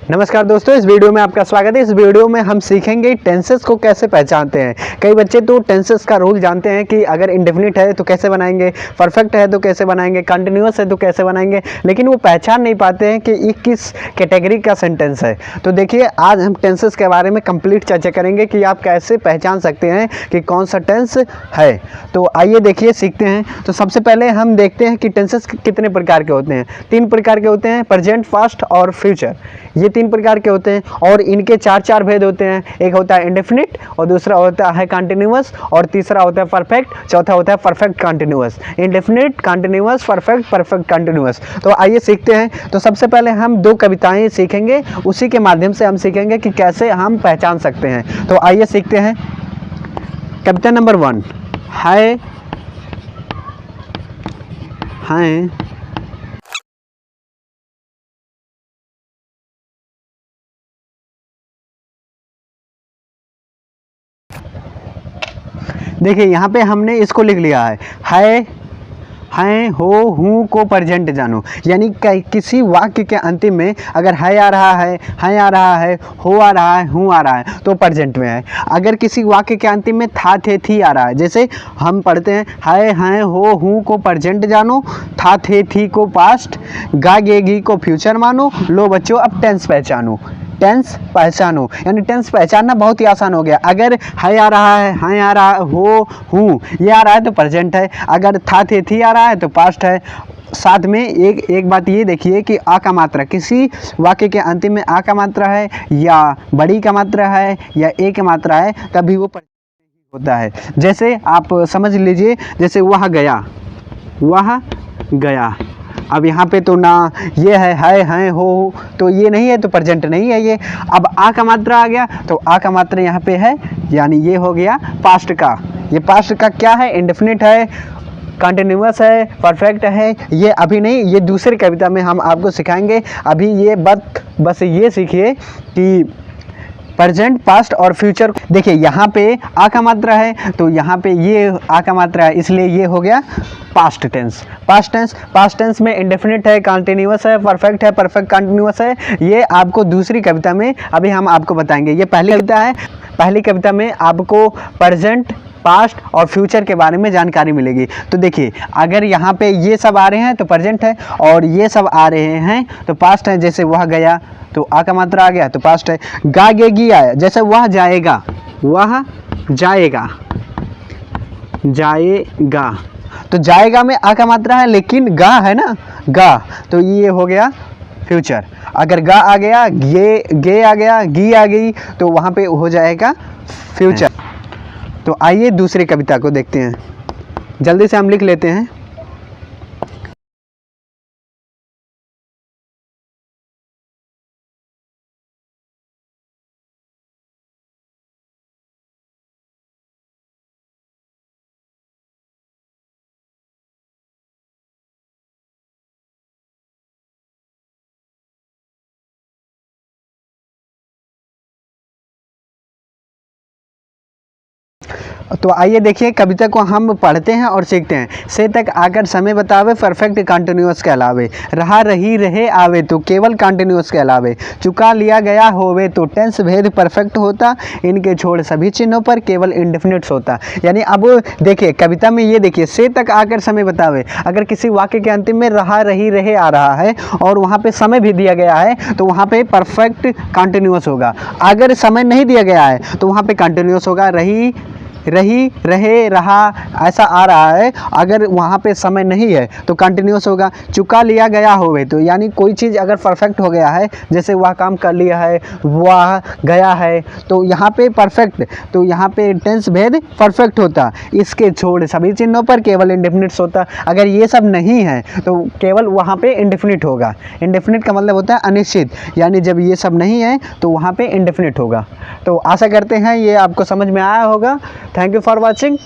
नमस्कार दोस्तों, इस वीडियो में आपका स्वागत है। इस वीडियो में हम सीखेंगे टेंसेस को कैसे पहचानते हैं। कई बच्चे तो टेंसेस का रूल जानते हैं कि अगर इंडेफिनिट है तो कैसे बनाएंगे, परफेक्ट है तो कैसे बनाएंगे, कंटिन्यूअस है तो कैसे बनाएंगे, लेकिन वो पहचान नहीं पाते हैं कि ये किस कैटेगरी का सेंटेंस है। तो देखिए, आज हम टेंसेस के बारे में कंप्लीट चर्चा करेंगे कि आप कैसे पहचान सकते हैं कि कौन सा टेंस है। तो आइए देखिए, सीखते हैं। तो सबसे पहले हम देखते हैं कि टेंसेस कितने प्रकार के होते हैं। 3 प्रकार के होते हैं, प्रेजेंट, पास्ट और फ्यूचर। ये 3 प्रकार के होते हैं और इनके 4 भेद होते हैं। एक होता है इंडेफिनिट, और दूसरा होता है कंटिन्यूअस, और तीसरा होता है परफेक्ट, चौथा होता है perfect continuous. Indefinite, continuous, perfect, perfect continuous. तो आइए सीखते हैं। तो सबसे पहले हम 2 कविताएं सीखेंगे, उसी के माध्यम से हम सीखेंगे कि कैसे हम पहचान सकते हैं। तो आइए सीखते हैं। कविता नंबर 1, हाय हाय देखिए, यहाँ पे हमने इसको लिख लिया है हैं, हो, हूँ को प्रेजेंट जानो। यानी किसी वाक्य के अंतिम में अगर है आ रहा है, हैं आ रहा है, हो आ रहा है, हूँ आ रहा है तो प्रेजेंट में है। अगर किसी वाक्य के अंतिम में था, थे, थी आ रहा है, जैसे हम पढ़ते हैं है, हैं, हो, हूँ को प्रेजेंट जानो, था, थे, थी को पास्ट, गा, गे, गी को फ्यूचर मानो। लो बच्चों, अब टेंस पहचानो। टेंस पहचानो, यानी टेंस पहचानना बहुत ही आसान हो गया। अगर है आ रहा है, हैं आ रहा है, हो, हूँ ये आ रहा है तो प्रेजेंट है। अगर था, थे, थी आ रहा है तो पास्ट है। साथ में एक बात ये देखिए कि आ का मात्रा, किसी वाक्य के अंतिम में आ का मात्रा है या बड़ी का मात्रा है या ए का मात्रा है, तभी वो होता है। जैसे आप समझ लीजिए, जैसे वह गया, वह गया। अब यहाँ पे तो ना ये है, हैं, हो, तो ये नहीं है तो प्रेजेंट नहीं है ये। अब आ का मात्रा आ गया तो आ का मात्रा यहाँ पे है, यानी ये हो गया पास्ट का। ये पास्ट का क्या है? इंडेफिनिट है, कंटिन्यूअस है, परफेक्ट है। ये अभी नहीं, ये दूसरी कविता में हम आपको सिखाएंगे। अभी ये बस ये सीखिए कि प्रेजेंट, पास्ट और फ्यूचर। देखिए, यहाँ पे आ का मात्रा है तो यहाँ पे ये आ का मात्रा है, इसलिए ये हो गया पास्ट टेंस। पास्ट टेंस में इंडेफिनिट है, कंटिन्यूअस है, परफेक्ट है, परफेक्ट कंटिन्यूअस है। ये आपको दूसरी कविता में अभी हम आपको बताएंगे। ये पहली कविता है। पहली कविता में आपको प्रेजेंट, पास्ट और फ्यूचर के बारे में जानकारी मिलेगी। तो देखिए, अगर यहाँ पे ये सब आ रहे हैं तो प्रेजेंट है, और ये सब आ रहे हैं तो पास्ट है। जैसे वह गया तो आ का मात्रा आ गया तो पास्ट है। गा, गे, गी आया, जैसे वह जाएगा, वह जाएगा, जाएगा। तो जाएगा में आ का मात्रा है, लेकिन गा है ना, गा, तो ये हो गया फ्यूचर। अगर गा आ गया, गे आ गया, गी आ गई, तो वहाँ पे हो जाएगा फ्यूचर। तो आइए दूसरी कविता को देखते हैं। जल्दी से हम लिख लेते हैं। तो आइए देखिए, कविता को हम पढ़ते हैं और सीखते हैं। से तक आकर समय बतावे, परफेक्ट कंटिन्यूअस कहलावे। रहा, रही, रहे, आवे तो केवल कंटिन्यूअस कहलावे। चुका, लिया, गया, होवे तो टेंस भेद परफेक्ट होता। इनके छोड़ सभी चिन्हों पर केवल इंडेफिनिट्स होता। यानी अब देखिए, कविता में ये देखिए, से तक आकर समय बतावे। अगर किसी वाक्य के अंतिम में रहा, रही, रहे आ रहा है और वहाँ पे समय भी दिया गया है तो वहाँ पे परफेक्ट कंटिन्यूअस होगा। अगर समय नहीं दिया गया है तो वहाँ पे कंटिन्यूअस होगा। रही, रहे, रहा ऐसा आ रहा है। अगर वहाँ पे समय नहीं है तो कंटिन्यूअस होगा। चुका, लिया, गया, होवे तो यानी कोई चीज़ अगर परफेक्ट हो गया है, जैसे वह काम कर लिया है, वह गया है, तो यहाँ पे परफेक्ट, तो यहाँ पे टेंस भेद परफेक्ट होता। इसके छोड़ सभी चिन्हों पर केवल इंडेफिनिट्स होता। अगर ये सब नहीं है तो केवल वहाँ पे इंडेफिनिट होगा। इंडेफिनिट का मतलब होता है अनिश्चित, यानी जब ये सब नहीं है तो वहाँ पे इंडेफिनिट होगा। तो आशा करते हैं ये आपको समझ में आया होगा। Thank you for watching.